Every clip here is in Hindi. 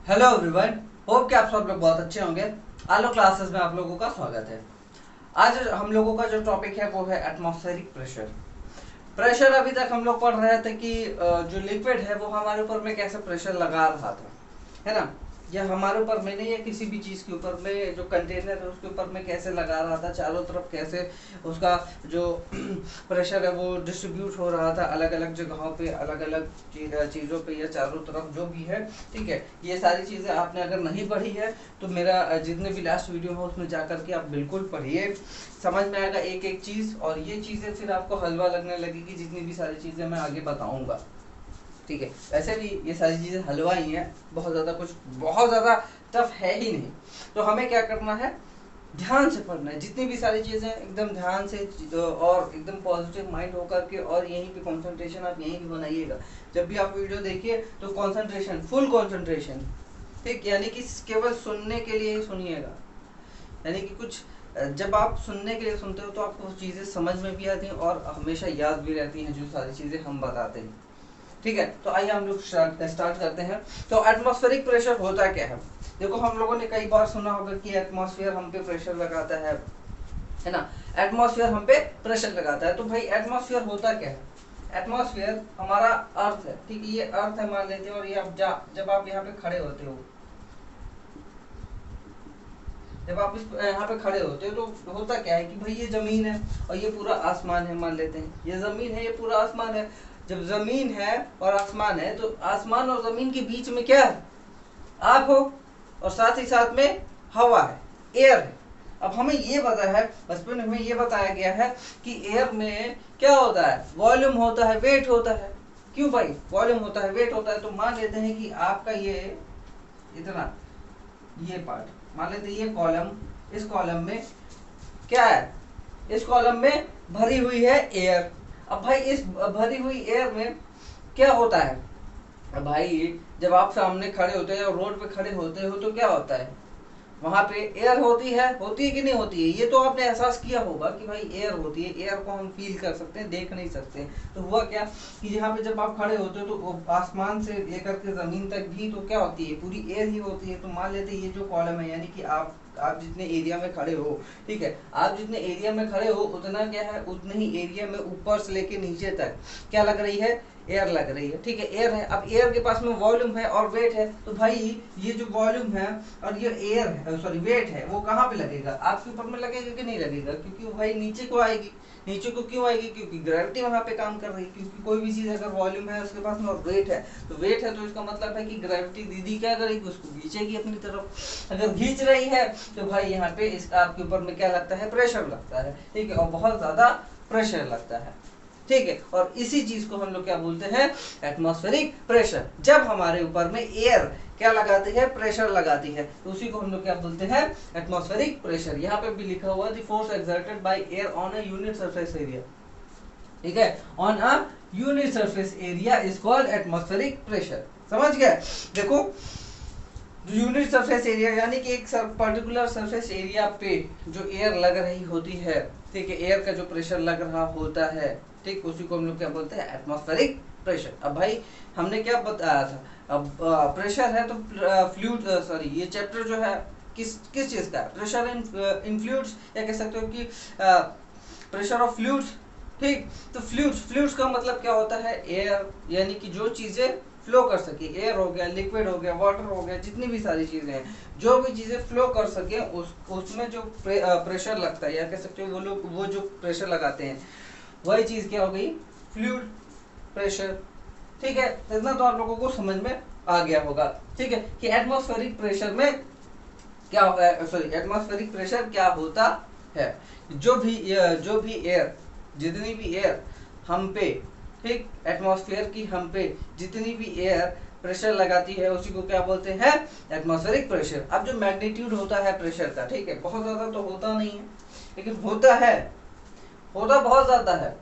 हेलो एवरीवन, होप कि आप सब लोग बहुत अच्छे होंगे। आलो क्लासेस में आप लोगों का स्वागत है। आज हम लोगों का जो टॉपिक है वो है एटमॉस्फेरिक प्रेशर। प्रेशर अभी तक हम लोग पढ़ रहे थे कि जो लिक्विड है वो हमारे ऊपर में कैसे प्रेशर लगा रहा था, है ना। या हमारे ऊपर में नहीं, या किसी भी चीज के ऊपर में जो कंटेनर है उसके ऊपर में कैसे लगा रहा था, चारों तरफ कैसे उसका जो प्रेशर है वो डिस्ट्रीब्यूट हो रहा था अलग अलग जगहों पे, अलग अलग चीजों पे, या चारों तरफ जो भी है। ठीक है, ये सारी चीजें आपने अगर नहीं पढ़ी है तो मेरा जितने भी लास्ट वीडियो है उसमें जाकर के आप बिल्कुल पढ़िए, समझ में आएगा एक एक चीज। और ये चीजें फिर आपको हलवा लगने लगेगी जितनी भी सारी चीजें मैं आगे बताऊंगा। ठीक है, वैसे भी ये सारी चीजें हलवा ही है, बहुत ज्यादा टफ है ही नहीं। तो हमें क्या करना है, ध्यान से पढ़ना है जितनी भी सारी चीजें, एकदम ध्यान से और एकदम पॉजिटिव माइंड होकर के, और यहीं पे कंसंट्रेशन आप यहीं पे बनाइएगा। जब भी आप वीडियो देखिए तो कंसंट्रेशन, फुल कंसंट्रेशन। ठीक, यानी कि केवल सुनने के लिए ही सुनिएगा। यानी कि कुछ जब आप सुनने के लिए सुनते हो तो आपको चीजें समझ में भी आती हैं और हमेशा याद भी रहती हैं जो सारी चीजें हम बताते हैं। ठीक है, तो आइए हम लोग स्टार्ट करते हैं। तो एटमॉस्फेरिक प्रेशर होता क्या है। देखो, हम लोगों ने कई बार सुना होगा कि एटमॉस्फेयर हम पे प्रेशर लगाता है ना। एटमॉस्फेयर हम पे प्रेशर लगाता है, तो भाई एटमॉस्फेयर होता क्या है। एटमॉस्फेयर हमारा अर्थ है, ठीक है, ये अर्थ है मान लेते हैं। और ये आप जब आप यहाँ पे खड़े होते हो, जब आप इस यहाँ पे खड़े होते हो तो होता क्या है कि भाई ये जमीन है और ये पूरा आसमान है, मान लेते हैं ये जमीन है, ये पूरा आसमान है। जब जमीन है और आसमान है तो आसमान और जमीन के बीच में क्या है, आप हो, और साथ ही साथ में हवा है, एयर है। अब हमें ये पता है, बचपन में हमें ये बताया गया है कि एयर में क्या होता है, वॉल्यूम होता है, वेट होता है। क्यों भाई, वॉल्यूम होता है, वेट होता है। तो मान लेते हैं कि आपका ये इतना, ये पार्ट मान लेते हैं, ये कॉलम, इस कॉलम में क्या है, इस कॉलम में भरी हुई है एयर। अब भाई इस भरी हुई एयर में क्या होता है, अब भाई जब आप सामने खड़े होते हैं और रोड पे खड़े होते हो तो क्या होता है, वहां पे एयर होती है कि नहीं होती है। ये तो आपने एहसास किया होगा कि भाई एयर होती है, एयर को हम फील कर सकते हैं, देख नहीं सकते। तो हुआ क्या कि यहाँ पे जब आप खड़े होते हो तो आसमान से लेकर के जमीन तक भी तो क्या होती है, पूरी एयर ही होती है। तो मान लेते हैं ये जो कॉलम है, यानी कि आप जितने एरिया में खड़े हो, ठीक है, आप जितने एरिया में खड़े हो उतना क्या है, उतने ही एरिया में ऊपर से लेके नीचे तक क्या लग रही है, एयर लग रही है। ठीक है, एयर है। अब एयर के पास में वॉल्यूम है और वेट है। तो भाई ये जो वॉल्यूम है और ये एयर है, सॉरी वेट है, वो कहाँ पे लगेगा, आपके ऊपर में लगेगा कि नहीं लगेगा, क्योंकि वो भाई नीचे को आएगी। नीचे को क्यों आएगी, क्योंकि ग्रेविटी वहां पे काम कर रही है। क्योंकि कोई भी चीज अगर वॉल्यूम है उसके पास में और वेट है, तो वेट है तो इसका मतलब है कि ग्रेविटी दीदी क्या करेगी, उसको खींचेगी अपनी तरफ। अगर खींच रही है तो भाई यहाँ पे इस आपके ऊपर में क्या लगता है, प्रेशर लगता है। ठीक है, और बहुत ज्यादा प्रेशर लगता है। ठीक है, और इसी चीज को हम लोग क्या बोलते हैं, एटमॉस्फेरिक प्रेशर। जब हमारे ऊपर में एयर क्या लगाती है, प्रेशर लगाती है, तो उसी को हम लोग क्या बोलते हैं, एटमॉस्फेरिक प्रेशर। यहाँ पे भी लिखा हुआ है the force exerted by air on a unit surface area. ठीक है, on a unit surface area is called atmospheric pressure. समझ गए। देखो, यूनिट सरफेस एरिया यानी कि एक पर्टिकुलर सरफेस एरिया पे जो एयर लग रही होती है, ठीक है, एयर का जो प्रेशर लग रहा होता है, ठीक, उसी को हम लोग क्या बोलते हैं, एटमॉस्फेरिक प्रेशर। अब भाई हमने क्या बताया था, अब प्रेशर है तो फ्लूइड, सॉरी, ये चैप्टर जो है किस किस चीज का, प्रेशर इन फ्लूइड्स, या कह सकते हो कि प्रेशर ऑफ फ्लूइड्स। ठीक, तो फ्लूइड्स का मतलब क्या होता है, एयर, यानी कि जो चीजें फ्लो कर सके, एयर हो गया, लिक्विड हो गया, वाटर हो गया, जितनी भी सारी चीजें हैं, जो भी चीजें फ्लो कर सके उसमें जो प्रेशर लगता है, या कह सकते हो वो लोग वो जो प्रेशर लगाते हैं वही चीज क्या हो गई, फ्लूइड प्रेशर। ठीक है, इतना तो आप लोगों को समझ में आ गया होगा। ठीक है, कि एटमॉस्फेरिक प्रेशर में क्या, सॉरी, एटमॉस्फेरिक प्रेशर क्या होता है। जो भी एयर, जितनी भी एयर हम पे, ठीक, एटमॉस्फेयर की हम पे जितनी भी एयर प्रेशर लगाती है उसी को क्या बोलते हैं, एटमॉस्फेरिक प्रेशर। अब जो मैग्नीट्यूड होता है प्रेशर का, ठीक है, बहुत ज्यादा तो होता नहीं है, लेकिन होता है, होता बहुत ज्यादा है,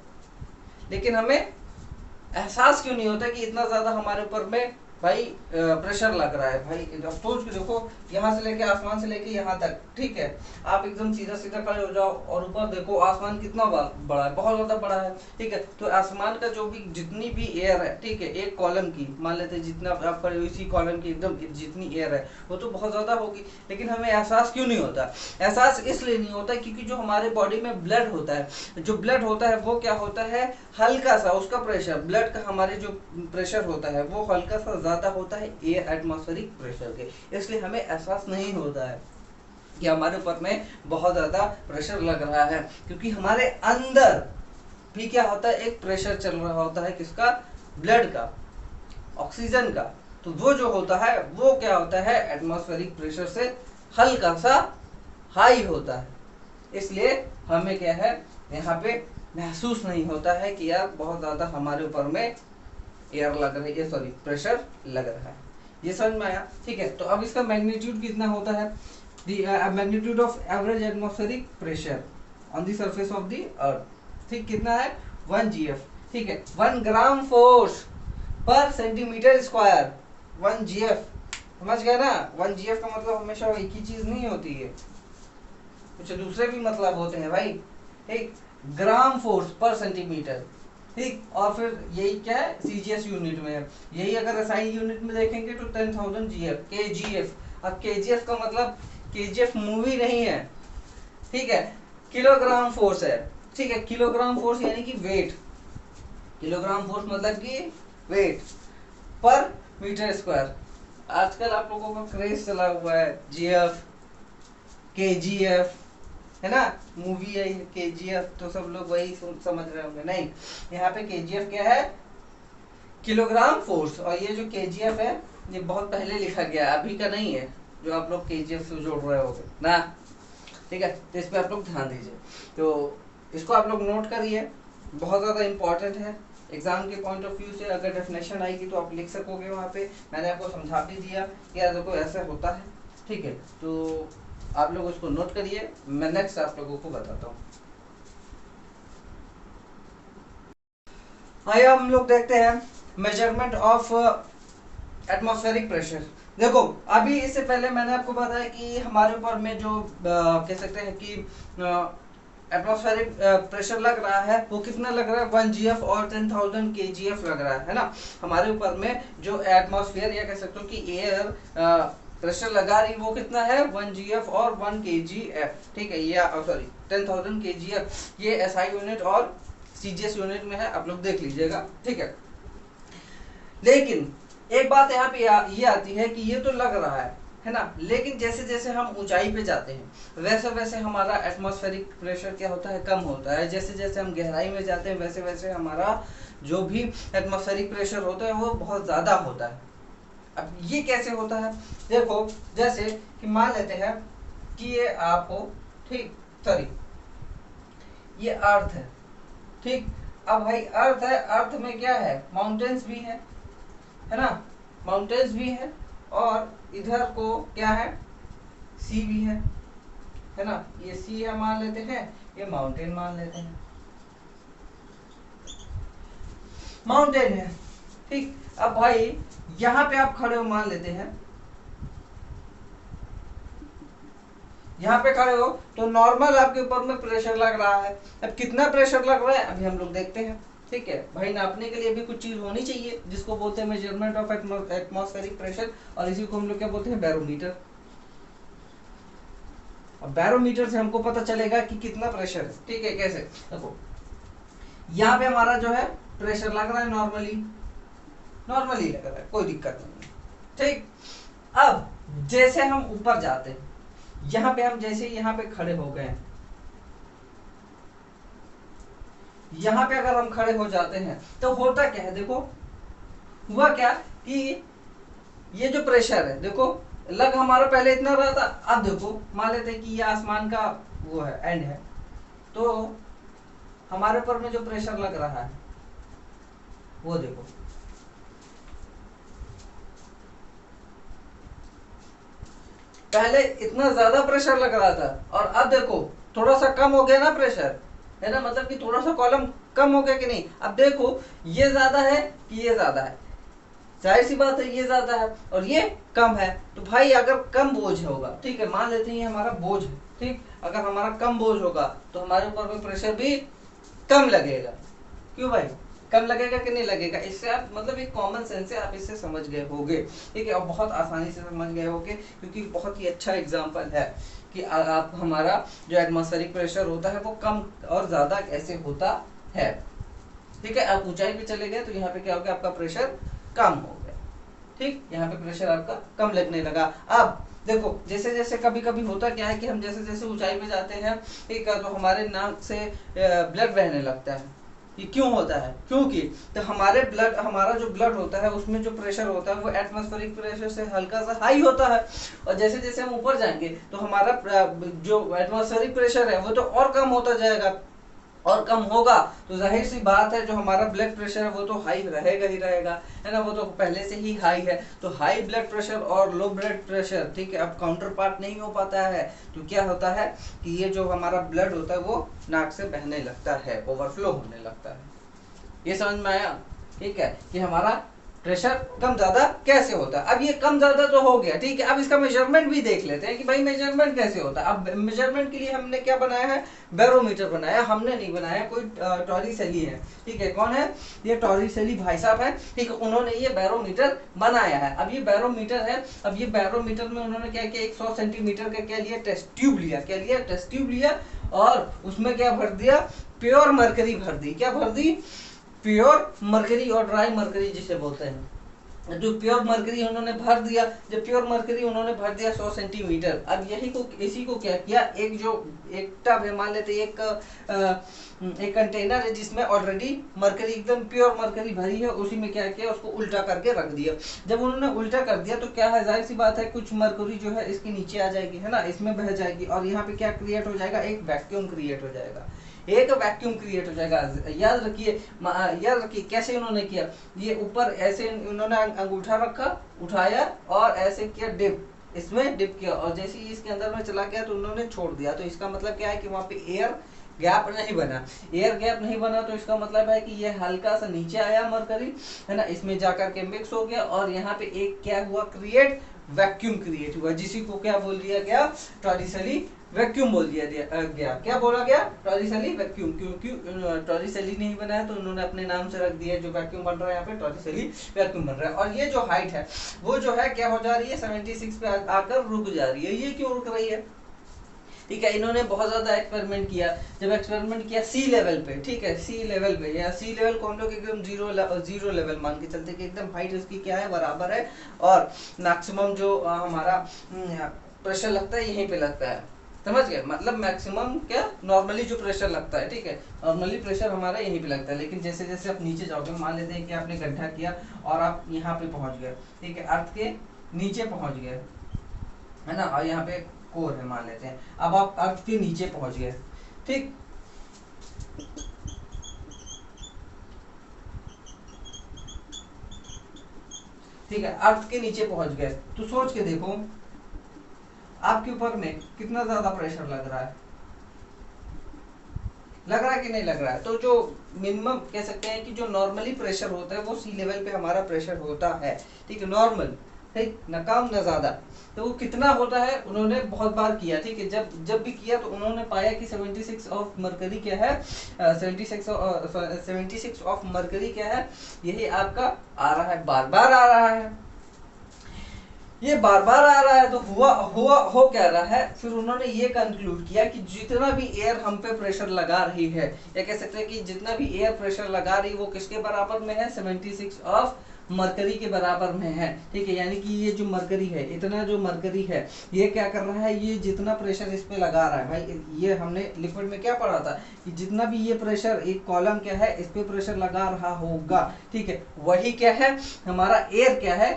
लेकिन हमें एहसास क्यों नहीं होता कि इतना ज्यादा हमारे ऊपर में भाई प्रेशर लग रहा है भाई, सोच के देखो, यहाँ से लेके आसमान से लेके यहाँ तक, ठीक है, आप एकदम सीधा सीधा खड़े हो जाओ और ऊपर देखो आसमान कितना बड़ा है, बहुत ज्यादा बड़ा है, ठीक है। तो आसमान का जो भी जितनी भी एयर है, ठीक है, एक कॉलम की मान लेते हैं, जितना आप खड़े हो इसी कॉलम की एकदम जितनी एयर है वो तो बहुत ज्यादा होगी, लेकिन हमें एहसास क्यों नहीं होता? एहसास इसलिए नहीं होता क्योंकि जो हमारे बॉडी में ब्लड होता है, जो ब्लड होता है वो क्या होता है, हल्का सा उसका प्रेशर, ब्लड का हमारे जो प्रेशर होता है वो हल्का सा ज्यादा होता है एयर एटमॉस्फेरिक प्रेशर के, इसलिए हमें एहसास नहीं होता है कि हमारे ऊपर में बहुत ज्यादा प्रेशर लग रहा है, क्योंकि हमारे अंदर भी क्या होता है, एक प्रेशर चल रहा होता है, किसका, ब्लड का, ऑक्सीजन का। तो वो जो होता है वो क्या होता है, एटमॉस्फेरिक प्रेशर से हल्का सा हाई होता है, इसलिए हमें क्या है यहाँ पे महसूस नहीं होता है कि यार बहुत ज्यादा हमारे ऊपर में एयर लग रही है, सॉरी प्रेशर लग रहा है। ये समझ में आया? ठीक है, तो अब इसका मैग्नीट्यूड कितना होता है, the magnitude of average atmospheric pressure on the surface of the earth, ठीक, कितना है, 1 GF, ठीक है, 1 ग्राम फोर्स पर सेंटीमीटर स्क्वायर, 1 GF, समझ गए ना? 1 GF का मतलब हमेशा एक ही चीज नहीं होती है, कुछ दूसरे भी मतलब होते हैं भाई, ठीक, ग्राम फोर्स पर सेंटीमीटर, ठीक, और फिर यही क्या है, सीजीएस यूनिट में है, यही अगर एसआई यूनिट में देखेंगे तो 10,000 GF, KGF। अब KGF का मतलब KGF मूवी नहीं है, ठीक है, किलोग्राम फोर्स है, ठीक है, किलोग्राम फोर्स यानी कि वेट, किलोग्राम फोर्स मतलब कि वेट पर मीटर स्क्वायर। आजकल आप लोगों का क्रेज चला हुआ है GF, KGF, है ना, मूवी है KGF, तो सब लोग वही समझ रहे होंगे, नहीं, यहाँ पे KGF क्या है, किलोग्राम फोर्स, और ये जो KGF है ये बहुत पहले लिखा गया है, अभी का नहीं है जो आप लोग KGF से जोड़ रहे होगे ना, ठीक है, तो इस पे आप लोग ध्यान दीजिए, तो इसको आप लोग नोट करिए, बहुत ज़्यादा इंपॉर्टेंट है एग्जाम के पॉइंट ऑफ व्यू से, अगर डेफिनेशन आएगी तो आप लिख सकोगे वहाँ पे, मैंने आपको समझा भी दिया कि यार देखो ऐसा होता है, ठीक है, तो आप लोग उसको नोट करिए, मैं नेक्स्ट आप लोगों को बताता हूँ। आइए हम लोग देखते हैं मेजरमेंट ऑफ एटमॉस्फेरिक प्रेशर। देखो अभी इससे पहले मैंने आपको बताया कि हमारे ऊपर में जो कह सकते हैं कि एटमॉस्फेरिक प्रेशर लग रहा है, वो कितना लग रहा है, 1 GF और 10,000 kgf लग रहा है ना, हमारे ऊपर में जो एटमॉस्फेयर या कह सकते हो कि एयर प्रेशर लगा रही वो कितना है, 1 GF और 1 kgf, ठीक है, या सॉरी 10,000 kgf, ये SI यूनिट और CGS यूनिट में है, आप लोग देख लीजिएगा, ठीक है। लेकिन एक बात यहाँ पे ये आती है कि ये तो लग रहा है ना, लेकिन जैसे जैसे हम ऊंचाई पे जाते हैं वैसे वैसे हमारा एटमॉस्फेरिक प्रेशर क्या होता है, कम होता है, जैसे जैसे हम गहराई में जाते हैं वैसे वैसे हमारा जो भी एटमॉस्फेरिक प्रेशर होता है वो बहुत ज़्यादा होता है। अब ये कैसे होता है, देखो जैसे कि मान लेते हैं कि ये आप हो, ठीक, सॉरी ये अर्थ है, ठीक, अब भाई अर्थ है, अर्थ में क्या है, माउंटेन्स भी है ना, माउंटेन्स भी है, और इधर को क्या है, सी भी है ना, ये सी है मान लेते हैं, ये माउंटेन मान लेते हैं, माउंटेन है, ठीक। अब भाई यहाँ पे आप खड़े हो मान लेते हैं, यहाँ पे खड़े हो तो नॉर्मल आपके ऊपर में प्रेशर लग रहा है, अब कितना प्रेशर लग रहा है अभी हम लोग देखते हैं, ठीक है भाई, नापने के लिए भी कुछ चीज होनी चाहिए जिसको बोलते हैं मेजरमेंट ऑफ एटमॉस्फेरिक प्रेशर, और इसी को हम लोग क्या बोलते हैं, बैरोमीटर। अब बैरोमीटर से हमको पता चलेगा कि कितना प्रेशर है, ठीक है, कैसे, देखो यहाँ पे हमारा जो है प्रेशर लग रहा है नॉर्मली, नॉर्मली लग रहा है, कोई दिक्कत नहीं है, ठीक। अब जैसे हम ऊपर जाते हैं, यहाँ पे हम जैसे यहाँ पे खड़े हो गए, यहाँ पे अगर हम खड़े हो जाते हैं तो होता क्या है, देखो हुआ क्या कि ये जो प्रेशर है, देखो लग हमारा पहले इतना रहा था, अब देखो मान लेते हैं कि ये आसमान का वो है, एंड है, तो हमारे ऊपर में जो प्रेशर लग रहा है वो देखो, पहले इतना ज्यादा प्रेशर लग रहा था और अब देखो थोड़ा सा कम हो गया ना प्रेशर, है ना, मतलब कि थोड़ा सा कॉलम कम हो गया कि नहीं, अब देखो ये ज्यादा है कि ये ज्यादा है, जाहिर सी बात है ये ज्यादा है और ये कम है। तो भाई अगर कम बोझ होगा, ठीक है, मान लेते हैं ये हमारा बोझ है, ठीक, अगर हमारा कम बोझ होगा तो हमारे ऊपर में प्रेशर भी कम लगेगा। क्यों भाई, कम लगेगा कि नहीं लगेगा? इससे आप मतलब एक कॉमन सेंस से आप इससे समझ गए होगे, ठीक है, और बहुत आसानी से समझ गए होगे, क्योंकि बहुत ही अच्छा एग्जांपल है कि आप हमारा जो एटमॉस्फेरिक प्रेशर होता है वो कम और ज्यादा कैसे होता है। ठीक है, आप ऊंचाई पे चले गए तो यहाँ पे क्या हो गया, आपका प्रेशर कम हो गया, ठीक, यहाँ पे प्रेशर आपका कम लगने लगा। अब देखो जैसे जैसे कभी कभी होता क्या है कि हम जैसे जैसे ऊंचाई पे जाते हैं, ठीक है, तो हमारे नाक से ब्लड बहने लगता है। ये क्यों होता है? क्योंकि तो हमारा जो ब्लड होता है उसमें जो प्रेशर होता है वो एटमॉस्फेरिक प्रेशर से हल्का सा हाई होता है, और जैसे जैसे हम ऊपर जाएंगे तो हमारा जो एटमॉस्फेरिक प्रेशर है वो तो और कम होता जाएगा, और कम होगा तो जाहिर सी बात है जो हमारा ब्लड प्रेशर है वो तो हाई रहेगा ही रहेगा, है ना, वो तो पहले से ही हाई है। तो हाई ब्लड प्रेशर और लो ब्लड प्रेशर, ठीक है, अब काउंटर पार्ट नहीं हो पाता है, तो क्या होता है कि ये जो हमारा ब्लड होता है वो नाक से बहने लगता है, ओवरफ्लो होने लगता है। ये समझ में आया? ठीक है, कि हमारा प्रेशर कम ज्यादा कैसे होता है। अब ये कम ज्यादा तो हो गया, ठीक है, अब इसका मेजरमेंट भी देख लेते हैं कि भाई मेजरमेंट कैसे होता है। अब मेजरमेंट के लिए हमने क्या बनाया है, बैरोमीटर बनाया, हमने नहीं बनाया, कोई टॉरिसेली है, ठीक है, कौन है ये, टॉरिसेली भाई साहब है, ठीक है, उन्होंने ये बैरोमीटर बनाया है। अब ये बैरोमीटर है, अब ये बैरोमीटर में उन्होंने क्या किया, 100 सेंटीमीटर का क्या लिया, टेस्ट ट्यूब लिया, क्या लिया, टेस्ट ट्यूब लिया, और उसमें क्या भर दिया, प्योर मरकरी भर दी। क्या भर दी? प्योर मरकरी, और ड्राई मरकरी जिसे बोलते हैं। जो प्योर मरकरी उन्होंने भर दिया, जब प्योर मरकरी उन्होंने भर दिया 100 सेंटीमीटर। अब इसी को क्या किया, एक टब है, मान लेते एक कंटेनर है जिसमें ऑलरेडी मरकरी, एकदम प्योर मरकरी भरी है, उसी में क्या किया, उसको उल्टा करके रख दिया। जब उन्होंने उल्टा कर दिया तो क्या है, जाहिर सी बात है कुछ मरकरी जो है इसके नीचे आ जाएगी, है ना, इसमें बह जाएगी, और यहाँ पे क्या क्रिएट हो जाएगा, एक वैक्यूम क्रिएट हो जाएगा, एक वैक्यूम क्रिएट हो जाएगा। याद रखिए कैसे उन्होंने किया, ये ऊपर ऐसे उन्होंने अंगूठा रखा, उठाया और ऐसे किया, डिप, इसमें डिप किया, और जैसे ही इसके अंदर में चला गया तो उन्होंने छोड़ दिया। तो इसका मतलब क्या है कि वहां पे एयर गैप नहीं बना, एयर गैप नहीं बना, तो इसका मतलब है कि ये हल्का सा नीचे आया मरकरी, है ना, इसमें जाकर के मिक्स हो गया, और यहाँ पे एक क्या हुआ, क्रिएट, वैक्यूम क्रिएट हुआ, जिसी को क्या बोल दिया गया, टॉरिसेली वैक्यूम बोल दिया गया। क्या बोला गया, टॉरिसेली वैक्यूम। क्योंकि टॉरिसेली नहीं बनाया तो उन्होंने अपने नाम से रख दिया, जो वैक्यूम बन रहा है यहाँ पे टॉरिसेली वैक्यूम बन रहा है। और ये जो हाइट है वो जो है क्या हो जा रही है, 76 पे आकर रुक जा रही है। ये क्यों रुक रही है? ठीक है, इन्होंने बहुत ज्यादा एक्सपेरिमेंट किया। जब एक्सपेरिमेंट किया सी लेवल पे, ठीक है, सी लेवल पे, या सी लेवल को हम लोग एकदम जीरो लेवल मान के चलते कि एकदम हाइट उसकी क्या है, बराबर है, और मैक्सिमम जो हमारा प्रेशर लगता है यहीं पे लगता है। समझ गए? मतलब मैक्सिमम क्या, नॉर्मली जो प्रेशर लगता है, ठीक है, नॉर्मली प्रेशर हमारा यहीं पे लगता है, लेकिन जैसे जैसे आप नीचे जाओगे, मान लेते हैं कि आपने गड्ढा किया और आप यहाँ पे पहुंच गए, ठीक है, अर्थ के नीचे पहुंच गए, है ना, और यहाँ पे कोर है मान लेते हैं, अब आप अर्थ के नीचे पहुंच गए, ठीक, ठीक है, अर्थ के नीचे पहुंच गए, तो सोच के देखो आपके ऊपर में कितना ज्यादा प्रेशर लग रहा है, लग रहा है कि नहीं लग रहा है? तो जो मिनिमम कह सकते हैं कि जो नॉर्मली प्रेशर होता है वो सी लेवल पे हमारा प्रेशर होता है, ठीक है, नॉर्मल, ठीक, न कम न ज्यादा। तो वो कितना होता है, उन्होंने बहुत बार किया, ठीक है, जब भी किया तो उन्होंने पाया कि 76 ऑफ मरकरी क्या है, 76 ऑफ मरकरी क्या है, यही आपका आ रहा है, बार बार आ रहा है, ये बार बार आ रहा है। तो हो क्या रहा है, फिर उन्होंने ये कंक्लूड किया कि जितना भी एयर हम पे प्रेशर लगा रही है, या कह सकते हैं कि जितना भी एयर प्रेशर लगा रही वो किसके बराबर में है, 76 ऑफ मरकरी के बराबर में है, ठीक है, यानी कि ये जो मरकरी है, इतना जो मरकरी है, ये क्या कर रहा है, ये जितना प्रेशर इस पे लगा रहा है, भाई ये हमने लिक्विड में क्या पढ़ा था कि जितना भी ये प्रेशर, एक कॉलम क्या है, इस पे प्रेशर लगा रहा होगा, ठीक है, वही क्या है, हमारा एयर क्या है,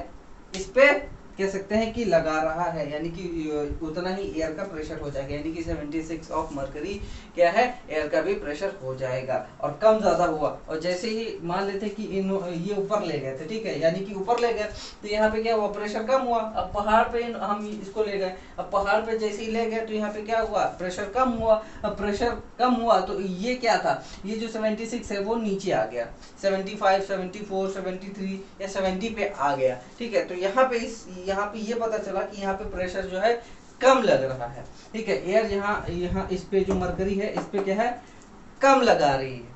इस पे कह सकते हैं कि लगा रहा है, यानी कि उतना ही एयर का प्रेशर हो जाएगा, यानी कि 76 ऑफ मरकरी क्या है, एयर का भी प्रेशर हो जाएगा। और कम ज्यादा हुआ, और जैसे ही मान लेते कि ये ऊपर ले गए थे, ठीक है, यानी कि ऊपर ले गए तो यहाँ पे क्या हुआ, प्रेशर कम हुआ। अब पहाड़ पे हम इसको ले गए, अब पहाड़ पे जैसे ही ले गए तो यहाँ पे क्या हुआ, प्रेशर कम हुआ। अब प्रेशर कम हुआ तो ये क्या था, ये जो 76 है वो नीचे आ गया, 75, 74, 73 या 70 पे आ गया, ठीक है। तो यहाँ पे ये पता चला कि यहाँ पे प्रेशर जो है कम लग रहा है, ठीक है। एयर यहाँ इस पे जो मरकरी है इस पे क्या है, कम लगा रही है,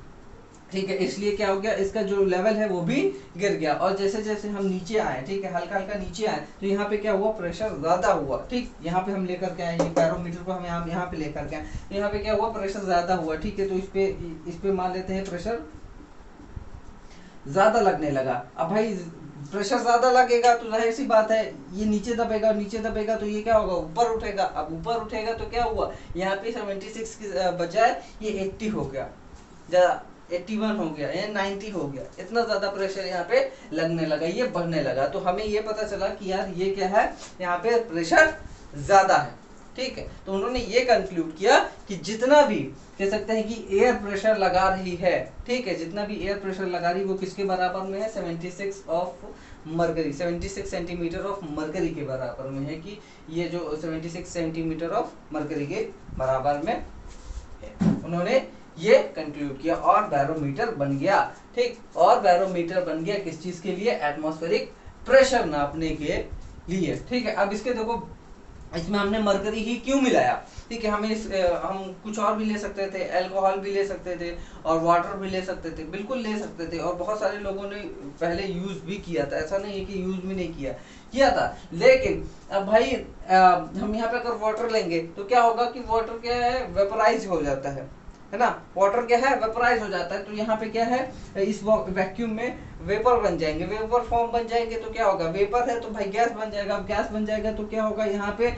ठीक है। इसलिए क्या हो गया, इसका जो लेवल है वो भी गिर गया। और जैसे जैसे हम नीचे आए, ठीक है, हल्का हल्का नीचे आए तो यहाँ पे क्या हुआ, प्रेशर ज्यादा हुआ, ठीक। यहाँ पे हम लेकर के आए, ये बैरोमीटर को हम यहाँ पे लेकर के आए, यहाँ पे क्या हुआ, प्रेशर ज्यादा हुआ, ठीक है। तो इस पे मान लेते हैं प्रेशर ज्यादा लगने लगा। अब भाई प्रेशर ज्यादा लगेगा तो जाहिर सी बात है ये नीचे दबेगा, नीचे दबेगा तो ये क्या होगा, ऊपर उठेगा। अब ऊपर उठेगा तो क्या हुआ, यहाँ पे 76 की बजाय ये 80 हो गया, 81 हो गया या 90 हो गया, इतना ज्यादा प्रेशर यहाँ पे लगने लगा, ये बढ़ने लगा। तो हमें ये पता चला कि यार ये क्या है, यहाँ पे प्रेशर ज्यादा है, ठीक है। तो उन्होंने ये कंक्लूड किया कि जितना भी कह सकते हैं कि एयर प्रेशर लगा रही है, ठीक है, जितना भी एयर प्रेशर लगा रही है वो किसके बराबर में है, 76 of mercury, 76 centimetre of mercury के बराबर में है, कि ये जो 76 सेंटीमीटर ऑफ मरकरी के बराबर में है। उन्होंने ये कंक्लूड किया और बैरोमीटर बन गया, ठीक। और बैरोमीटर बन गया किस चीज के लिए, एटमॉस्फेरिक प्रेशर नापने के लिए, ठीक है। अब इसके देखो, इसमें हमने मरकरी ही क्यों मिलाया, ठीक है। हम कुछ और भी ले सकते थे, अल्कोहल भी ले सकते थे और वाटर भी ले सकते थे, बिल्कुल ले सकते थे। और बहुत सारे लोगों ने पहले यूज भी किया था, ऐसा नहीं है कि यूज भी नहीं किया था। लेकिन अब भाई हम यहाँ पे अगर वाटर लेंगे तो क्या होगा कि वाटर क्या है, वेपराइज हो जाता है ना, वाटर क्या है, वेपराइज हो जाता है। तो यहाँ पे क्या है, इस वैक्यूम में वेपर बन जाएंगे, वेपर फॉर्म बन जाएंगे तो क्या होगा, वेपर है तो भाई गैस बन जाएगा। अब गैस बन जाएगा तो क्या होगा, यहाँ पे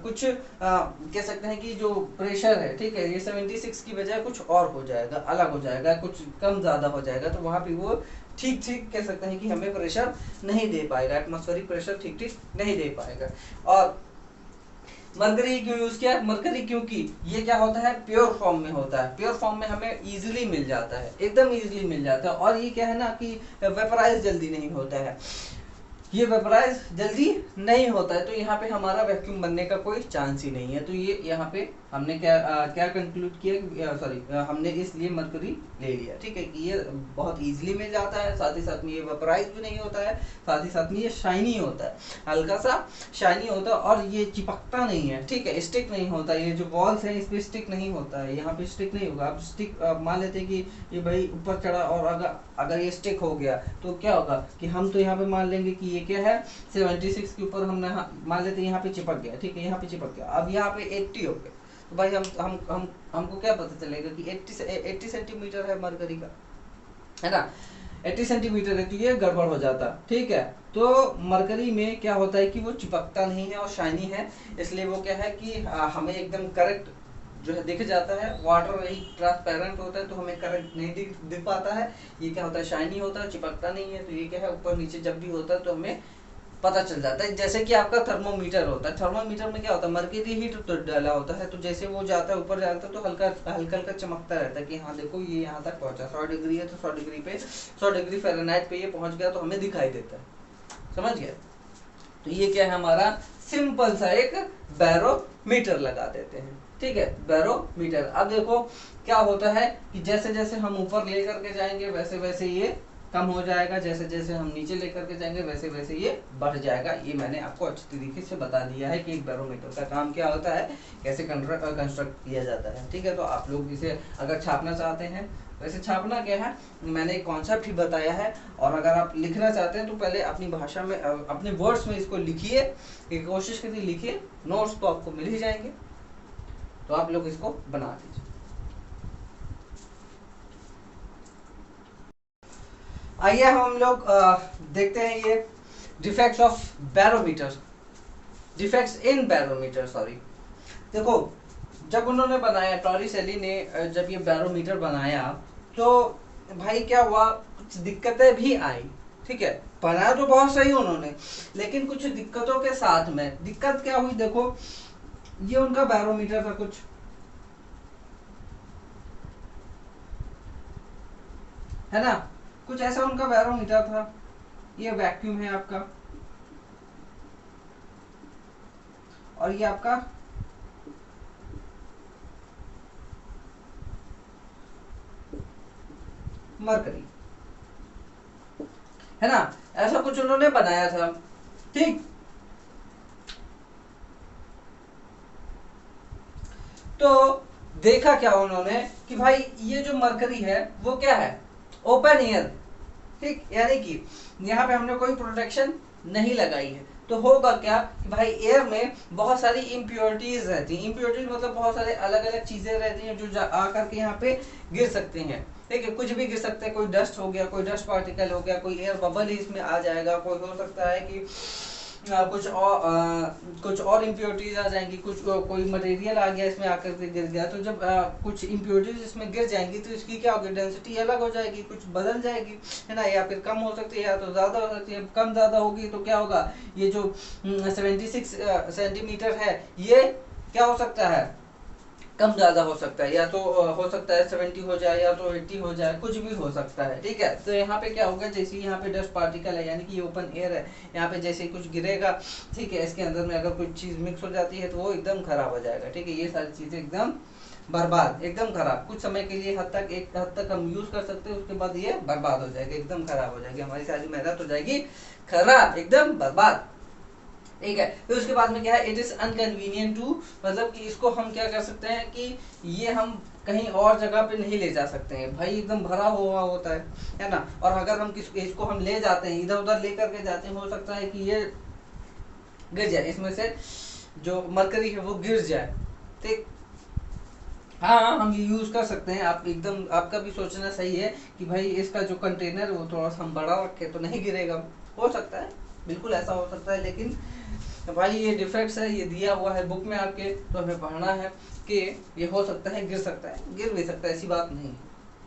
कुछ कह सकते हैं कि जो प्रेशर है, ठीक है, ये 76 की बजाय कुछ और हो जाएगा, अलग हो जाएगा, कुछ कम ज्यादा हो जाएगा। तो वहां पे वो ठीक कह सकते हैं कि हमें प्रेशर नहीं दे पाएगा, एटमॉस्फेरिक प्रेशर ठीक नहीं दे पाएगा। और मरकरी क्यों यूज किया, मरकरी क्योंकि ये क्या होता है, प्योर फॉर्म में होता है, प्योर फॉर्म में हमें इजीली मिल जाता है, एकदम इजीली मिल जाता है। और ये क्या है ना कि वेपराइज जल्दी नहीं होता है, ये वेपराइज जल्दी नहीं होता है, तो यहाँ पे हमारा वैक्यूम बनने का कोई चांस ही नहीं है। तो ये यहाँ पे हमने क्या कंक्लूड किया, सॉरी हमने इसलिए मरकरी ले लिया, ठीक है, कि ये बहुत इजीली मिल जाता है, साथ ही साथ में ये वेपराइज भी नहीं होता है, साथ ही साथ में ये शाइनी होता है, हल्का सा शाइनी होता है, और ये चिपकता नहीं है, ठीक है, स्टिक नहीं होता। ये जो वॉल्स है इस पे स्टिक नहीं होता है, यहाँ पे स्टिक नहीं होगा। अब स्टिक मान लेते हैं कि ये भाई ऊपर चढ़ा और अगर ये स्टिक हो गया तो क्या होगा कि हम तो यहाँ पे मान लेंगे कि ये क्या है, 76 के ऊपर हमने मान लेते हैं यहाँ पे चिपक गया, ठीक है, यहाँ पे चिपक गया। अब यहाँ पे 80 हो गया तो भाई हमको क्या पता चलेगा कि 80 सेंटीमीटर है मरकरी का, है ना, 80 सेंटीमीटर है तो ये गड़बड़ हो जाता, ठीक है। तो मरकरी में क्या होता है कि वो चिपकता नहीं है और शाइनी है, इसलिए वो क्या है कि हमें एकदम करेक्ट जो है दिख जाता है। वाटर यही ट्रांसपेरेंट होता है तो हमें करेक्ट नहीं दिख पाता है। ये क्या होता है, शाइनी होता है, चिपकता नहीं है। तो ये क्या है, ऊपर नीचे जब भी होता है तो हमें पता चल जाता है। जैसे कि आपका थर्मोमीटर होता है, थर्मोमीटर में क्या होता है, मरकरी हीट तो डाला होता है, तो जैसे वो जाता है ऊपर जाता है तो हल्का हल्का चमकता रहता है कि हाँ देखो ये यहाँ तक पहुंचा, 100 डिग्री है तो 100 डिग्री पे 100 डिग्री फ़ारेनहाइट पे ये पहुंच गया तो हमें दिखाई देता है, समझ गए। तो ये क्या है, हमारा सिंपल सा एक बैरोमीटर लगा देते हैं, ठीक है, बैरोमीटर। अब देखो क्या होता है कि जैसे जैसे हम ऊपर लेकर के जाएंगे वैसे वैसे ये कम हो जाएगा, जैसे जैसे हम नीचे लेकर के जाएंगे वैसे वैसे ये बढ़ जाएगा। ये मैंने आपको अच्छी तरीके से बता दिया है कि एक बैरोमीटर का काम क्या होता है, कैसे कंस्ट्रक्ट किया जाता है, ठीक है। तो आप लोग इसे अगर छापना चाहते हैं, वैसे छापना क्या है, मैंने एक कॉन्सेप्ट ही बताया है। और अगर आप लिखना चाहते हैं तो पहले अपनी भाषा में, अपने वर्ड्स में इसको लिखिए, कोशिश करिए लिखिए, नोट्स तो आपको मिल ही जाएंगे, तो आप लोग इसको बना लीजिए। आइए हम लोग देखते हैं ये defects of barometer, defects in barometer, sorry. देखो जब उन्होंने बनाया, टॉरिसेली ने जब ये बैरोमीटर बनाया तो भाई क्या हुआ, कुछ दिक्कतें भी आई, ठीक है, बनाया तो बहुत सही उन्होंने, लेकिन कुछ दिक्कतों के साथ में। दिक्कत क्या हुई देखो, ये उनका बैरोमीटर था कुछ, है ना, कुछ ऐसा उनका बैरोमीटर था। ये वैक्यूम है आपका, और ये आपका मरकरी, है ना, ऐसा कुछ उन्होंने बनाया था। ठीक, तो देखा क्या उन्होंने कि भाई ये जो मरकरी है वो क्या है, ओपन एयर। ठीक, यानी कि यहाँ पे हमने कोई प्रोटेक्शन नहीं लगाई है, तो होगा क्या कि भाई एयर में बहुत सारी इम्प्योरिटीज रहती हैं। इम्प्योरिटीज मतलब बहुत सारे अलग अलग चीजें रहती हैं जो आकर के यहाँ पे गिर सकती हैं। ठीक है, कुछ भी गिर सकते हैं, कोई डस्ट हो गया, कोई डस्ट पार्टिकल हो गया, कोई एयर बबल ही इसमें आ जाएगा, कोई हो सकता है कि कुछ और इम्प्योरिटीज आ जाएंगी, कुछ कोई मटेरियल आ गया इसमें आकर के गिर गया। तो जब कुछ इम्प्योरिटीज इसमें गिर जाएंगी तो इसकी क्या होगी, डेंसिटी अलग हो जाएगी, कुछ बदल जाएगी, है ना, या फिर कम हो सकती है या तो ज्यादा हो सकती है। कम ज्यादा होगी तो क्या होगा, ये जो 76 सेंटीमीटर है ये क्या हो सकता है, कम ज्यादा हो सकता है, या तो हो सकता है 70 हो जाए या तो 80 हो जाए, कुछ भी हो सकता है। ठीक है, तो यहाँ पे क्या होगा, जैसे यहाँ पे डस्ट पार्टिकल है यानी कि ये ओपन एयर है, यहाँ पे जैसे कुछ गिरेगा, ठीक है, इसके अंदर में अगर कोई चीज मिक्स हो जाती है तो वो एकदम खराब हो जाएगा। ठीक है, ये सारी चीजें एकदम बर्बाद, एकदम खराब। कुछ समय के लिए एक हद तक हम यूज कर सकते हैं, उसके बाद ये बर्बाद हो जाएगा, एकदम खराब हो जाएगी, हमारी सारी मेहनत हो जाएगी खराब, एकदम बर्बाद। ठीक है, फिर उसके बाद में क्या है, इट इज अनकन्वीनियंट टू, मतलब कि इसको हम क्या कर सकते हैं कि ये हम कहीं और जगह पे नहीं ले जा सकते हैं, भाई एकदम भरा हुआ होता है ना। और अगर हम इसको हम ले जाते हैं, इधर उधर लेकर के जाते हैं, हो सकता है कि ये गिर जाए, इसमें से जो मरकरी है वो गिर जाए। ठीक, हाँ हम ये यूज कर सकते हैं। आप एकदम, आपका भी सोचना सही है कि भाई इसका जो कंटेनर है वो थोड़ा सा हम बड़ा रखे तो नहीं गिरेगा, हो सकता है, बिल्कुल ऐसा हो सकता है। लेकिन भाई ये डिफेक्ट्स है, ये दिया हुआ है बुक में आपके, तो हमें पढ़ना है कि ये हो सकता है, गिर सकता है, गिर भी सकता है, ऐसी बात नहीं है।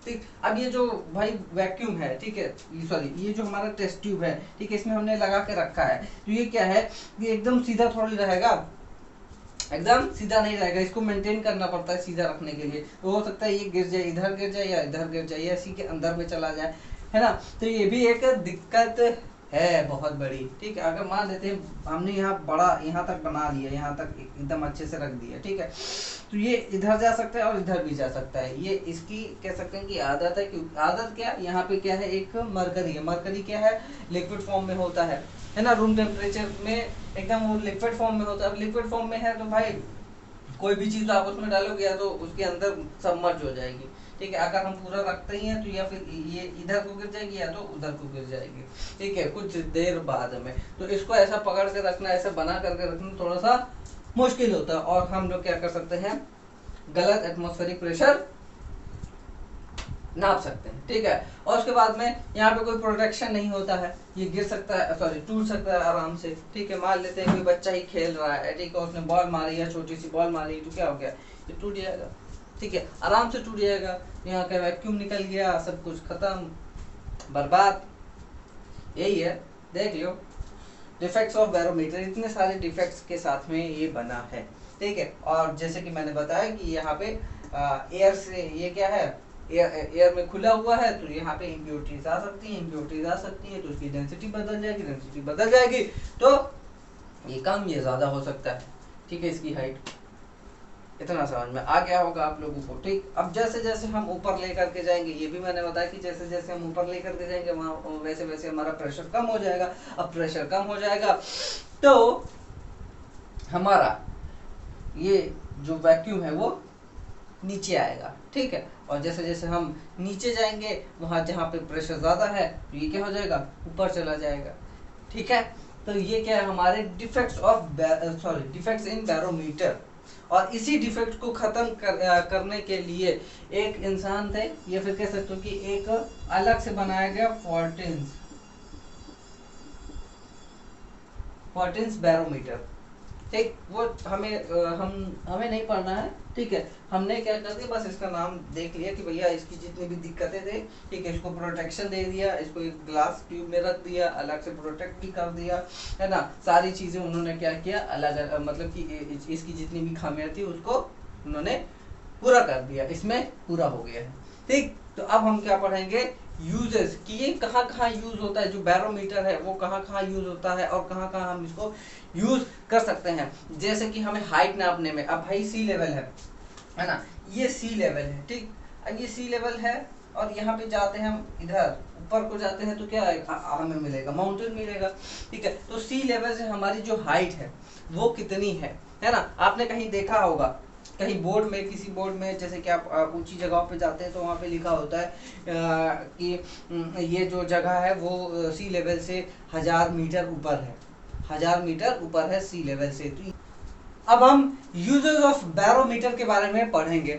ठीक, अब ये जो भाई वैक्यूम है, ठीक है, सॉरी ये जो हमारा टेस्ट ट्यूब है, ठीक है, इसमें हमने लगा के रखा है, तो ये क्या है, ये एकदम सीधा थोड़ी रहेगा, एकदम सीधा नहीं रहेगा, इसको मेंटेन करना पड़ता है सीधा रखने के लिए। तो हो सकता है ये गिर जाए, इधर गिर जाए या इधर गिर जाए या इसी के अंदर में चला जाए, है ना, तो ये भी एक दिक्कत है बहुत बड़ी। ठीक है, अगर मान लेते हैं हमने यहाँ बड़ा यहाँ तक बना लिया, यहाँ तक एकदम अच्छे से रख दिया, ठीक है, तो ये इधर जा सकता है और इधर भी जा सकता है, ये इसकी कह सकते हैं कि आदत है। क्योंकि आदत क्या, यहाँ पे क्या है, एक मरकरी है, मरकरी क्या है, लिक्विड फॉर्म में होता है ना, रूम टेम्परेचर में एकदम वो लिक्विड फॉर्म में होता है। अब लिक्विड फॉर्म में है तो भाई कोई भी चीज आप उसमें डालोगे या तो उसके अंदर सबमर्ज हो जाएगी। ठीक है, अगर हम पूरा रखते ही हैं तो या फिर ये इधर को गिर जाएगी या तो उधर को गिर जाएगी। ठीक है, कुछ देर बाद में, तो इसको ऐसा पकड़ के रखना, ऐसे बना करके रखना थोड़ा सा मुश्किल होता है। और हम लोग क्या कर सकते हैं, गलत एटमॉस्फेरिक प्रेशर नाप सकते हैं। ठीक है, और उसके बाद में यहाँ पे कोई प्रोटेक्शन नहीं होता है, ये गिर सकता है, सॉरी टूट सकता है आराम से। ठीक है, मान लेते हैं कोई बच्चा ही खेल रहा है, ठीक है, उसने बॉल मारी या छोटी सी बॉल मारी तो क्या हो गया, ये टूट जाएगा। ठीक है, आराम से टूट जाएगा, यहाँ का वैक्यूम निकल गया, सब कुछ खत्म, बर्बाद। यही है, देख लो डिफेक्ट्स ऑफ बैरोमीटर, इतने सारे डिफेक्ट्स के साथ में ये बना है। ठीक है, और जैसे कि मैंने बताया कि यहाँ पे एयर से, ये क्या है, एयर में खुला हुआ है, तो यहाँ पे इम्प्योरिटीज आ सकती हैं, इम्प्योरिटीज आ सकती हैं तो उसकी डेंसिटी बदल जाएगी, डेंसिटी बदल जाएगी तो ये कम ये ज्यादा हो सकता है। ठीक है, इसकी हाइट, इतना समझ में आ गया होगा आप लोगों को। ठीक, अब जैसे जैसे हम ऊपर लेकर के जाएंगे, ये भी मैंने बताया कि जैसे जैसे हम ऊपर लेकर के जाएंगे वहां वैसे वैसे हमारा प्रेशर कम हो जाएगा। अब प्रेशर कम हो जाएगा तो हमारा ये जो वैक्यूम है वो नीचे आएगा। ठीक है, और जैसे जैसे हम नीचे जाएंगे वहां जहाँ पे प्रेशर ज्यादा है तो ये क्या हो जाएगा, ऊपर चला जाएगा। ठीक है, तो ये क्या है, हमारे defects of defects in barometer. और इसी डिफेक्ट को खत्म करने के लिए एक इंसान थे, या फिर कह सकते हो कि एक अलग से बनाया गया फोर्टिन्स बैरोमीटर। ठीक, वो हमें नहीं पढ़ना है, ठीक है। हमने क्या कर दिया, बस इसका नाम देख लिया कि भैया इसकी जितनी भी दिक्कतें थे, ठीक है, इसको प्रोटेक्शन दे दिया, इसको एक ग्लास ट्यूब में रख दिया, अलग से प्रोटेक्ट भी कर दिया, है ना। सारी चीजें उन्होंने क्या किया, अलग मतलब कि इसकी जितनी भी खामियां थी उसको उन्होंने पूरा कर दिया, इसमें पूरा हो गया है, ठीक। तो अब हम क्या पढ़ेंगे, यूजेस, कि ये कहाँ कहाँ यूज होता है, जो बैरोमीटर है वो कहाँ कहाँ यूज होता है और कहाँ कहाँ हम इसको यूज कर सकते हैं। जैसे कि हमें हाइट नापने में, अब भाई सी लेवल है ना, ये सी लेवल है, ठीक। अब ये सी लेवल है और यहाँ पे जाते हैं हम, इधर ऊपर को जाते हैं तो क्या हमें मिलेगा, माउंटेन मिलेगा, ठीक है। तो सी लेवल से हमारी जो हाइट है वो कितनी है ना। आपने कहीं देखा होगा, कहीं बोर्ड में, किसी बोर्ड में, जैसे कि आप ऊंची जगहों पे जाते हैं तो वहाँ पे लिखा होता है कि ये जो जगह है वो सी लेवल से 1000 मीटर ऊपर है, 1000 मीटर ऊपर है सी लेवल से। तो अब हम यूजेस ऑफ बैरोमीटर के बारे में पढ़ेंगे।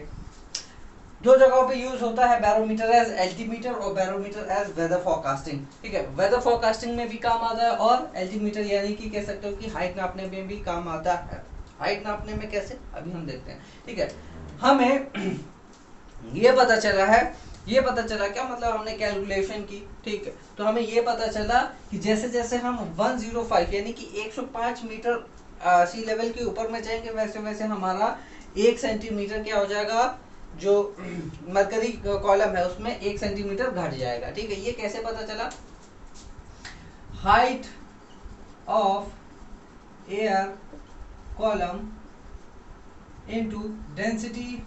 दो जगहों पे यूज होता है बैरोमीटर, एज एल्टीमीटर और बैरोमीटर एज वेदर फोरकास्टिंग, ठीक है। वेदर फोरकास्टिंग में भी काम आता है और एल्टीमीटर यानी कि कह सकते हो कि हाइट नापने में भी काम आता है। हाइट नापने में कैसे, अभी हम देखते हैं, ठीक है। हमें ये पता चला है, ये पता चला क्या मतलब, हमने कैलकुलेशन की, ठीक है। तो हमें ये पता चला कि जैसे जैसे हम 105 यानी कि 105 मीटर सी लेवल के ऊपर में जाएंगे, वैसे वैसे हमारा 1 सेंटीमीटर क्या हो जाएगा, जो मरकरी कॉलम है उसमें 1 सेंटीमीटर घट जाएगा, ठीक है। ये कैसे पता चला, height of air column into density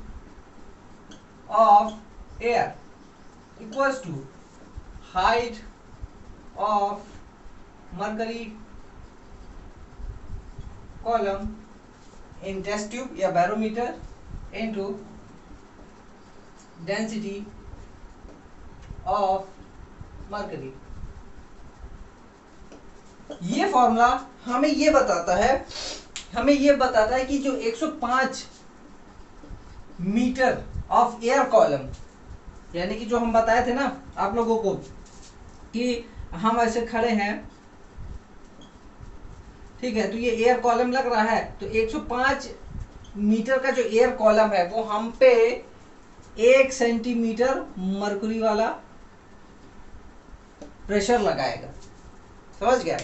of air equals to height of mercury column in test tube या barometer into density of mercury. ये फॉर्मूला हमें ये बताता है कि जो 105 मीटर ऑफ एयर कॉलम, यानी कि जो हम बताए थे ना आप लोगों को कि हम ऐसे खड़े हैं, ठीक है, तो ये एयर कॉलम लग रहा है, तो 105 मीटर का जो एयर कॉलम है वो हम पे 1 सेंटीमीटर मरकरी वाला प्रेशर लगाएगा। समझ गया,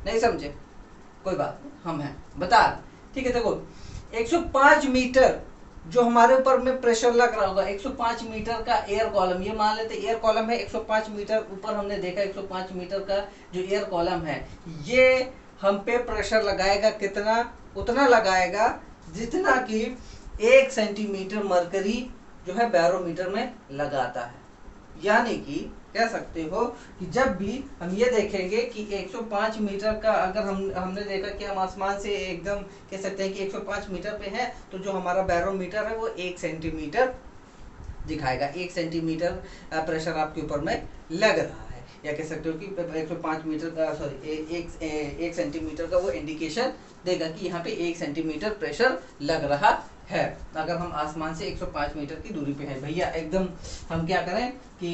नहीं समझे कोई बात नहीं, हम हैं बता, ठीक है। देखो 105 मीटर जो हमारे ऊपर में प्रेशर लग रहा होगा, 105 मीटर का एयर कॉलम, ये मान लेते एयर कॉलम है 105 मीटर ऊपर, हमने देखा 105 मीटर का जो एयर कॉलम है ये हम पे प्रेशर लगाएगा, कितना, उतना लगाएगा जितना कि 1 सेंटीमीटर मरकरी जो है बैरोमीटर में लगाता है। यानी कि कह सकते हो कि जब भी हम ये देखेंगे कि 105 मीटर का, अगर हमने देखा कि हम आसमान से एकदम कह सकते हैं कि 105 मीटर पे है, तो जो हमारा बैरोमीटर है वो 1 सेंटीमीटर दिखाएगा, 1 सेंटीमीटर प्रेशर आपके ऊपर में लग रहा है, या कह सकते हो कि 105 मीटर का, सॉरी 1 सेंटीमीटर का वो इंडिकेशन देगा कि यहाँ पे 1 सेंटीमीटर प्रेशर लग रहा है। अगर हम आसमान से 105 मीटर की दूरी पे हैं, भैया एकदम हम क्या करें कि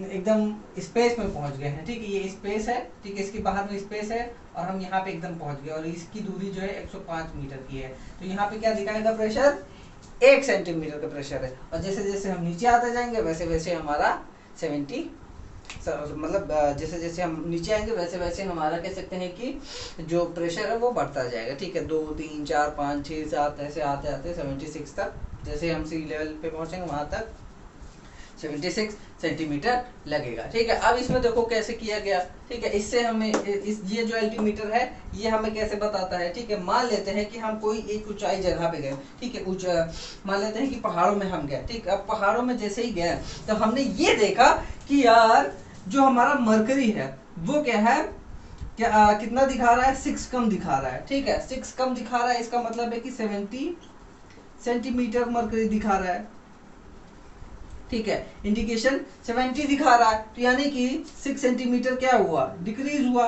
एकदम स्पेस में पहुंच गए हैं, ठीक है, ये स्पेस है, ठीक है, इसके बाहर में स्पेस है और हम यहाँ पे एकदम पहुंच गए और इसकी दूरी जो है 105 मीटर की है, तो यहाँ पे क्या दिखाएगा प्रेशर, 1 सेंटीमीटर का प्रेशर है। और जैसे जैसे हम नीचे आते जाएंगे वैसे वैसे हमारा 70 मतलब जैसे जैसे हम नीचे आएंगे वैसे वैसे हमारा कह सकते हैं कि जो प्रेशर है वो बढ़ता जाएगा, ठीक है। 2 3 4 5 6 7 ऐसे आते आते 76 तक, जैसे हम सी लेवल पे पहुंचेंगे वहां तक 76 सेंटीमीटर लगेगा, ठीक है। अब इसमें देखो कैसे किया गया, ठीक है। इससे हमें ये जो एल्टीमीटर है ये हमें कैसे बताता है, ठीक है। मान लेते हैं कि हम कोई एक ऊंचाई जगह पे गए, ठीक है, मान लेते हैं कि पहाड़ों में हम गए, ठीक। अब पहाड़ों में जैसे ही गए तो हमने ये देखा कि यार जो हमारा मरकरी है वो क्या है, क्या कितना दिखा रहा है, 6 कम दिखा रहा है, ठीक है, 6 कम दिखा रहा है। इसका मतलब है कि 70 सेंटीमीटर मरकरी दिखा रहा है, ठीक है, इंडिकेशन 70 दिखा रहा है, तो यानी कि 6 सेंटीमीटर क्या हुआ, डिक्रीज हुआ,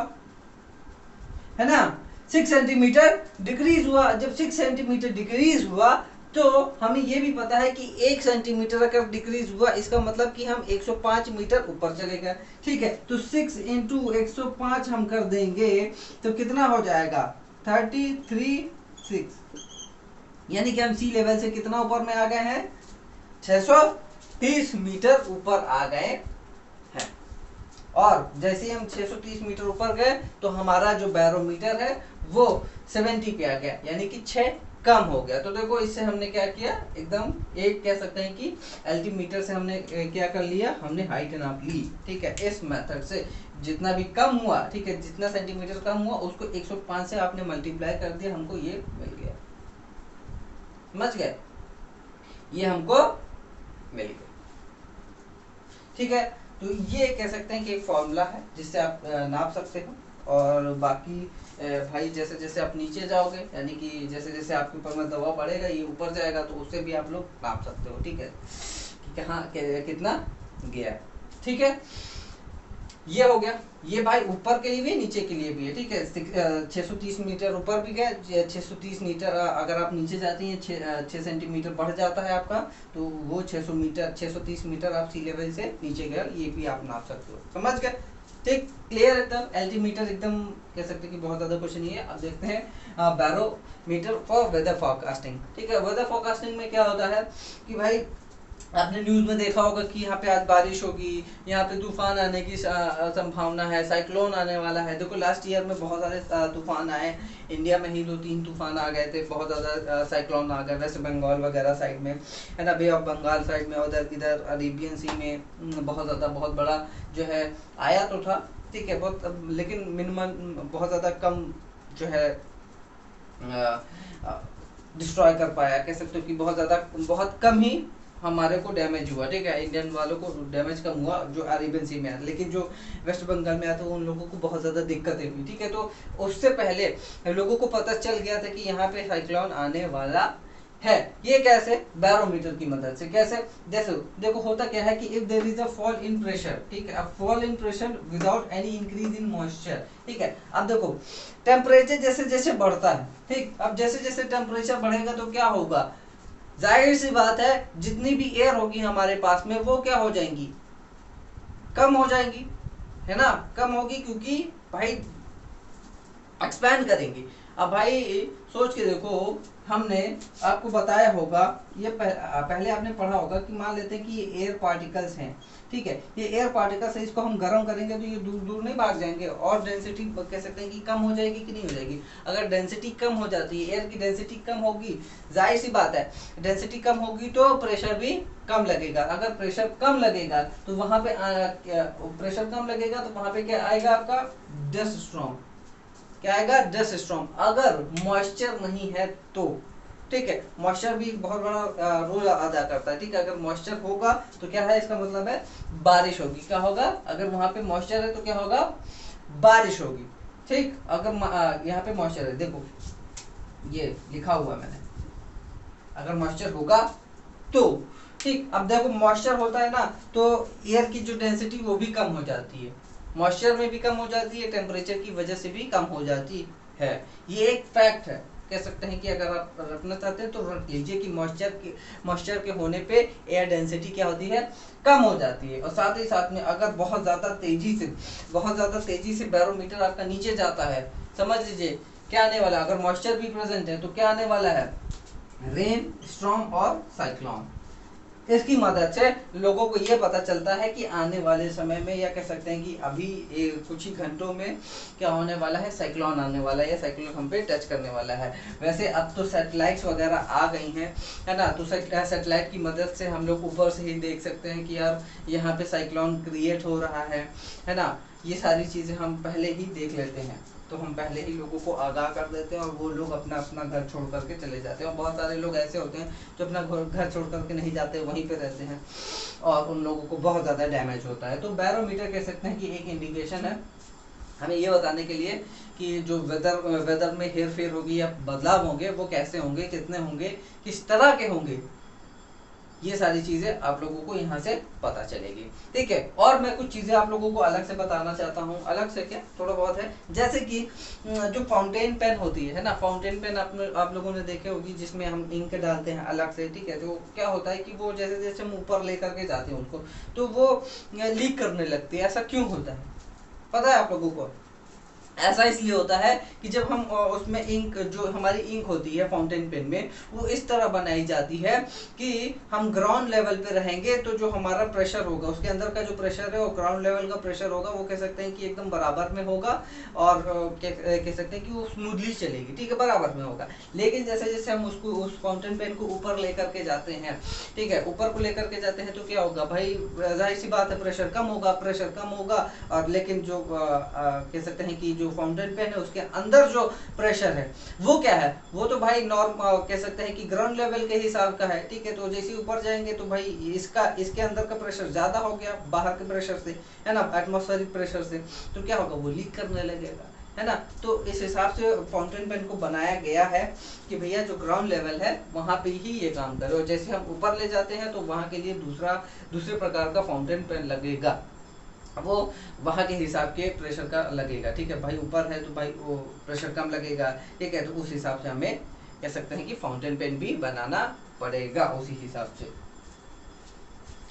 है ना, 6 सेंटीमीटर डिक्रीज हुआ। जब 6 सेंटीमीटर डिक्रीज हुआ तो हमें ये भी पता है कि 1 सेंटीमीटर अगर डिक्रीज हुआ इसका मतलब कि हम 105 मीटर ऊपर चले गए, ठीक है। तो 6 इंटू 105 हम कर देंगे तो कितना हो जाएगा, 33 6, यानी कि हम सी लेवल से कितना ऊपर में आ गए हैं, 630 मीटर ऊपर आ गए हैं। और जैसे ही हम 630 मीटर ऊपर गए तो हमारा जो बैरोमीटर है वो 70 पे आ गया, यानी कि 6 कम हो गया। तो देखो इससे हमने क्या किया, एकदम एक कह सकते हैं कि एल्टीमीटर से हमने क्या कर लिया, हमने हाइट नाप ली। ठीक है, इस मेथड से जितना भी कम हुआ, ठीक है, जितना सेंटीमीटर कम हुआ उसको 105 से आपने मल्टीप्लाई कर दिया, हमको ये मिल गया। समझ गए, ये हमको मिल गया। ठीक है, तो ये कह सकते हैं कि एक फॉर्मूला है जिससे आप नाप सकते हो। और बाकी भाई जैसे जैसे आप नीचे जाओगे, यानी कि जैसे जैसे आपके ऊपर में दबाव बढ़ेगा, ये ऊपर जाएगा, तो उससे भी आप लोग नाप सकते हो। ठीक है, कि कहाँ कितना गया। ठीक है, ये हो गया। ये भाई ऊपर के लिए भी है, नीचे के लिए भी है। ठीक है, 630 मीटर ऊपर भी गया, 630 मीटर अगर आप नीचे जाते हैं 6 सेंटीमीटर बढ़ जाता है आपका, तो वो 600 मीटर 630 मीटर आप सी लेवल से नीचे गए, ये भी आप नाप सकते हो। समझ गए, ठीक, क्लियर एकदम। एल्टीमीटर एकदम कह सकते हैं कि बहुत ज्यादा कुछ नहीं है। अब देखते हैं बैरोमीटर फॉर वेदर फोरकास्टिंग। ठीक है, वेदर फोरकास्टिंग में क्या होता है कि भाई आपने न्यूज में देखा होगा कि यहाँ पे आज बारिश होगी, यहाँ पे तूफान आने की संभावना है, साइक्लोन आने वाला है। देखो लास्ट ईयर में बहुत सारे तूफान आए, इंडिया में ही 2-3 तूफान आ गए थे, बहुत ज़्यादा साइक्लोन आ गए वेस्ट बंगाल वगैरह साइड में, है ना, बे ऑफ बंगाल साइड में, उधर इधर अरेबियन सी में बहुत ज़्यादा बहुत बड़ा जो है आया तो था। ठीक है, बहुत, लेकिन मिनिमम बहुत ज़्यादा कम जो है डिस्ट्रॉय कर पाया, कह सकते हो कि बहुत कम ही हमारे को डैमेज हुआ। ठीक है, इंडियन वालों को डैमेज कम हुआ जो अरेबियन सी में है, लेकिन जो वेस्ट बंगाल में आते उन लोगों को बहुत ज़्यादा दिक्कतें हुई। ठीक है, तो उससे पहले लोगों को पता चल गया था कि यहाँ पे साइक्लोन आने वाला है। ये कैसे, बैरोमीटर की मदद से। कैसे, जैसे देखो होता क्या है कि if there is a fall in pressure, ठीक है, अब fall in pressure without any increase in moisture. ठीक है, अब देखो टेम्परेचर जैसे जैसे बढ़ता है, ठीक, अब जैसे जैसे टेम्परेचर बढ़ेगा तो क्या होगा, जाहिर सी बात है जितनी भी एयर होगी हमारे पास में वो क्या हो जाएंगी, कम हो जाएंगी, है ना, कम होगी, क्योंकि भाई एक्सपैंड करेंगे। अब भाई सोच के देखो, हमने आपको बताया होगा, ये पहले आपने पढ़ा होगा कि मान लेते हैं कि ये एयर पार्टिकल्स हैं। ठीक है, ये एयर पार्टिकल्स है, इसको हम गर्म करेंगे तो ये दूर दूर नहीं भाग जाएंगे, और डेंसिटी कह सकते हैं कि कम हो जाएगी कि नहीं हो जाएगी। अगर डेंसिटी कम हो जाती है, एयर की डेंसिटी कम होगी, जाहिर सी बात है डेंसिटी कम होगी तो प्रेशर भी कम लगेगा। अगर प्रेशर कम लगेगा तो वहां पे प्रेशर कम लगेगा तो वहां पे क्या आएगा, आपका डस्ट स्टॉर्म। क्या आएगा, डस्ट स्टॉर्म। अगर मॉइस्चर नहीं है तो, ठीक है, मॉइस्चर भी बहुत बड़ा रोल अदा करता है। ठीक है, अगर मॉइस्चर होगा तो क्या है, इसका मतलब है बारिश होगी। क्या होगा, अगर वहां पे मॉइस्चर है तो क्या होगा, बारिश होगी। ठीक, अगर यहाँ पे मॉइस्चर है, देखो ये लिखा हुआ है मैंने, अगर मॉइस्चर होगा तो, ठीक, अब देखो मॉइस्चर होता है ना तो एयर की जो डेंसिटी वो भी कम हो जाती है, मॉइस्चर में भी कम हो जाती है, टेम्परेचर की वजह से भी कम हो जाती है। ये एक फैक्ट है, कह सकते हैं कि अगर आप रखना चाहते हैं तो रख लीजिए कि मॉइस्चर के होने पे एयर डेंसिटी क्या होती है, कम हो जाती है। और साथ ही साथ में अगर बहुत ज़्यादा तेजी से बैरोमीटर आपका नीचे जाता है, समझ लीजिए क्या आने वाला है, अगर मॉइस्चर भी प्रेजेंट है तो क्या आने वाला है, रेन, स्टॉर्म और साइक्लोन। इसकी मदद से लोगों को ये पता चलता है कि आने वाले समय में, या कह सकते हैं कि अभी कुछ ही घंटों में क्या होने वाला है, साइक्लोन आने वाला है, या साइक्लोन हम पे टच करने वाला है। वैसे अब तो सैटेलाइट्स वगैरह आ गई हैं, है ना, तो सैटेलाइट की मदद से हम लोग ऊपर से ही देख सकते हैं कि यार यहाँ पे साइक्लोन क्रिएट हो रहा है ना। ये सारी चीज़ें हम पहले ही देख लेते हैं, तो हम पहले ही लोगों को आगाह कर देते हैं और वो लोग अपना अपना घर छोड़ करके चले जाते हैं। और बहुत सारे लोग ऐसे होते हैं जो अपना घर छोड़ करके नहीं जाते, वहीं पे रहते हैं और उन लोगों को बहुत ज़्यादा डैमेज होता है। तो बैरोमीटर कह सकते हैं कि एक इंडिकेशन है हमें ये बताने के लिए कि जो वेदर में हेर फेर होगी या बदलाव होंगे वो कैसे होंगे, कितने होंगे, किस तरह के होंगे, ये सारी चीजें आप लोगों को यहाँ से पता चलेगी। ठीक है, और मैं कुछ चीजें आप लोगों को अलग से बताना चाहता हूँ, अलग से क्या थोड़ा बहुत है, जैसे कि जो फाउंटेन पेन होती है ना, फाउंटेन पेन आप लोगों ने देखे होगी जिसमें हम इंक डालते हैं अलग से। ठीक है, तो क्या होता है कि वो जैसे जैसे हम ऊपर लेकर के जाते हैं उसको, तो वो लीक करने लगती है। ऐसा क्यों होता है, पता है आप लोगों को? ऐसा इसलिए होता है कि जब हम उसमें इंक, जो हमारी इंक होती है फाउंटेन पेन में, वो इस तरह बनाई जाती है कि हम ग्राउंड लेवल पे रहेंगे तो जो हमारा प्रेशर होगा, उसके अंदर का जो प्रेशर है वो ग्राउंड लेवल का प्रेशर होगा, वो कह सकते हैं कि एकदम बराबर में होगा, और कह सकते हैं कि वो स्मूथली चलेगी, ठीक है, बराबर में होगा। लेकिन जैसे जैसे हम उसको, उस फाउंटेन पेन को ऊपर लेकर के जाते हैं, ठीक है, ऊपर को लेकर के जाते हैं तो क्या होगा भाई, जाहिर सी बात है, प्रेशर कम होगा, प्रेशर कम होगा। और लेकिन जो कह सकते हैं कि जो फाउंटेन पेन है उसके अंदर जो प्रेशर है वो क्या है, वो तो भाई नॉर्म कह सकते हैं कि ग्राउंड लेवल के हिसाब का है, ठीक है। तो जैसे ऊपर जाएंगे तो भाई इसके अंदर का प्रेशर ज्यादा हो गया बाहर के प्रेशर से, है ना, एटमॉस्फेरिक प्रेशर से, तो क्या होगा, वो लीक करने लगेगा, है ना। तो इस हिसाब से फाउंटेन पेन को बनाया गया है कि भैया जो ग्राउंड लेवल है वहां पे ही ये काम करे, और जैसे हम ऊपर ले जाते हैं तो वहां के लिए दूसरे प्रकार का फाउंटेन पेन लगेगा, वो वहां के हिसाब के प्रेशर का लगेगा, ठीक है। भाई ऊपर है तो भाई वो प्रेशर कम लगेगा, ठीक है। तो उस हिसाब से हमें कह सकते हैं कि फाउंटेन पेन भी बनाना पड़ेगा उसी हिसाब से,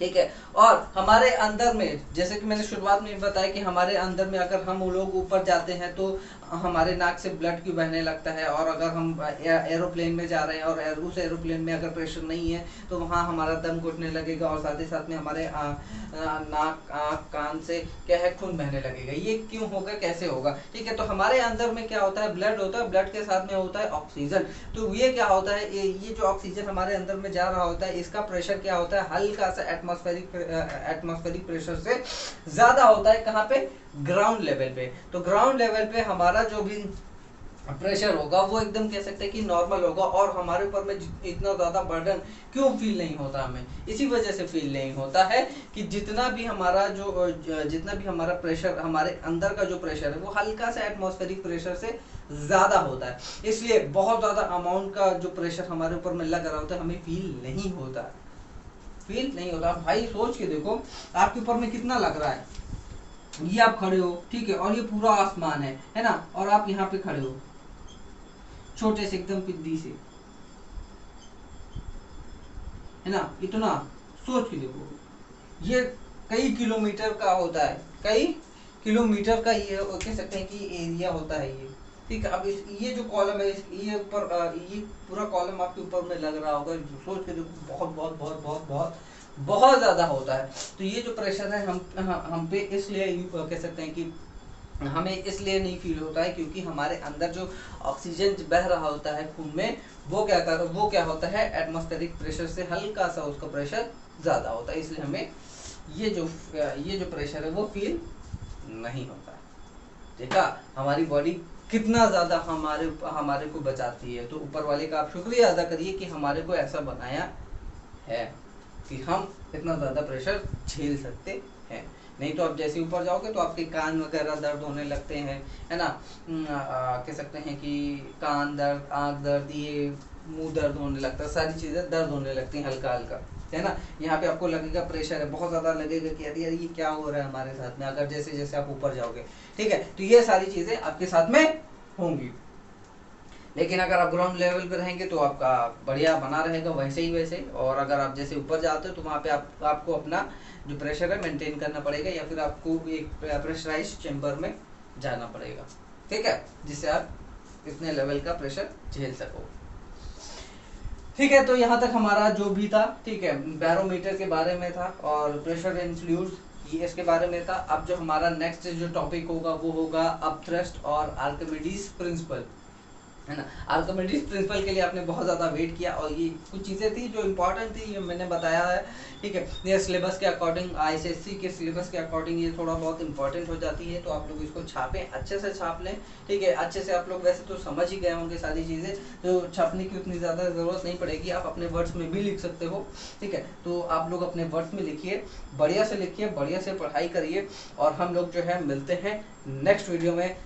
ठीक है। और हमारे अंदर में, जैसे कि मैंने शुरुआत में बताया कि हमारे अंदर में अगर हम लोग ऊपर जाते हैं तो हमारे नाक से ब्लड क्यों बहने लगता है, और अगर हम एरोप्लेन में जा रहे हैं और उस एरोप्लेन में अगर प्रेशर नहीं है तो वहाँ हमारा दम घुटने लगेगा, और साथ ही साथ में हमारे नाक, आँख, कान से क्या है, खून बहने लगेगा। ये क्यों होगा, कैसे होगा, ठीक है। तो हमारे अंदर में क्या होता है, ब्लड होता है, ब्लड के साथ में होता है ऑक्सीजन। तो ये क्या होता है, ये जो ऑक्सीजन हमारे अंदर में जा रहा होता है, इसका प्रेशर क्या होता है, हल्का सा एटमॉस्फेरिक प्रेशर से ज्यादा होता है। कहाँ पे, ग्राउंड लेवल पे। तो ग्राउंड लेवल पे हमारा जो भी प्रेशर होगा वो एकदम कह सकते हैं कि नॉर्मल होगा, और हमारे ऊपर में इतना ज्यादा बर्डन क्यों फील नहीं होता हमें, इसी वजह से फील नहीं होता है कि जितना भी हमारा प्रेशर, हमारे अंदर का जो प्रेशर है वो हल्का सा एटमॉस्फेरिक प्रेशर से ज्यादा होता है, इसलिए बहुत ज्यादा अमाउंट का जो प्रेशर हमारे ऊपर में लग रहा होता है हमें फील नहीं होता, भाई सोच के देखो आपके ऊपर में कितना लग रहा है, ये आप खड़े हो, ठीक है, और ये पूरा आसमान है ना, और आप यहाँ पे खड़े हो छोटे से एकदम पिद्दी से, है ना, इतना सोच के देखो, ये कई किलोमीटर का होता है, कई किलोमीटर का ये कह सकते हैं कि एरिया होता है ये, ठीक है। अब ये जो कॉलम है, ये ऊपर, ये पूरा कॉलम आपके ऊपर में लग रहा होगा, सोच के देखो, बहुत बहुत बहुत बहुत बहुत बहुत ज्यादा होता है। तो ये जो प्रेशर है हम पे इसलिए कह सकते हैं कि हमें इसलिए नहीं फील होता है क्योंकि हमारे अंदर जो ऑक्सीजन बह रहा होता है खून में, वो क्या होता है, एटमॉस्फेरिक प्रेशर से हल्का सा उसका प्रेशर ज्यादा होता है, इसलिए हमें ये जो प्रेशर है वो फील नहीं होता है। देखा हमारी बॉडी कितना ज्यादा हमारे को बचाती है। तो ऊपर वाले का आप शुक्रिया अदा करिए कि हमारे को ऐसा बनाया है कि हम इतना ज्यादा प्रेशर झेल सकते हैं। नहीं तो आप जैसे ऊपर जाओगे तो आपके कान वगैरह दर्द होने लगते हैं, है ना, कह सकते हैं कि कान दर्द, आंख दर्द, ये मुंह दर्द होने लगता है, सारी चीजें दर्द होने लगती हैं हल्का हल्का, है ना। यहाँ पे आपको लगेगा प्रेशर है, बहुत ज्यादा लगेगा कि अरे यार ये क्या हो रहा है हमारे साथ में, अगर जैसे जैसे आप ऊपर जाओगे, ठीक है। तो ये सारी चीजें आपके साथ में होंगी। लेकिन अगर आप ग्राउंड लेवल पे रहेंगे तो आपका बढ़िया बना रहेगा वैसे ही वैसे, और अगर आप जैसे ऊपर जाते हो तो वहाँ पे आपको अपना जो प्रेशर है मेंटेन करना पड़ेगा, या फिर आपको एक प्रेशराइज्ड चेंबर में जाना पड़ेगा, ठीक है, जिससे आप इतने लेवल का प्रेशर झेल सको, ठीक है। तो यहाँ तक हमारा जो भी था, ठीक है, बैरोमीटर के बारे में था और प्रेशर इन फ्लूइड्स ये इसके बारे में था। अब जो हमारा नेक्स्ट जो टॉपिक होगा वो होगा अपथ्रस्ट और आर्किमिडीज प्रिंसिपल, है ना। आर्किमिडीज प्रिंसिपल के लिए आपने बहुत ज़्यादा वेट किया, और ये कुछ चीज़ें थी जो इम्पोर्टेंट थी, ये मैंने बताया है, ठीक है। ये सिलेबस के अकॉर्डिंग, आईसीएसई के सिलेबस के अकॉर्डिंग ये थोड़ा बहुत इंपॉर्टेंट हो जाती है, तो आप लोग इसको छापें, अच्छे से छाप लें, ठीक है। अच्छे से आप लोग वैसे तो समझ ही गए होंगे सारी चीज़ें, तो छापने की उतनी ज़्यादा ज़रूरत नहीं पड़ेगी, आप अपने वर्ड्स में भी लिख सकते हो, ठीक है। तो आप लोग अपने वर्ड्स में लिखिए, बढ़िया से लिखिए, बढ़िया से पढ़ाई करिए, और हम लोग जो है मिलते हैं नेक्स्ट वीडियो में।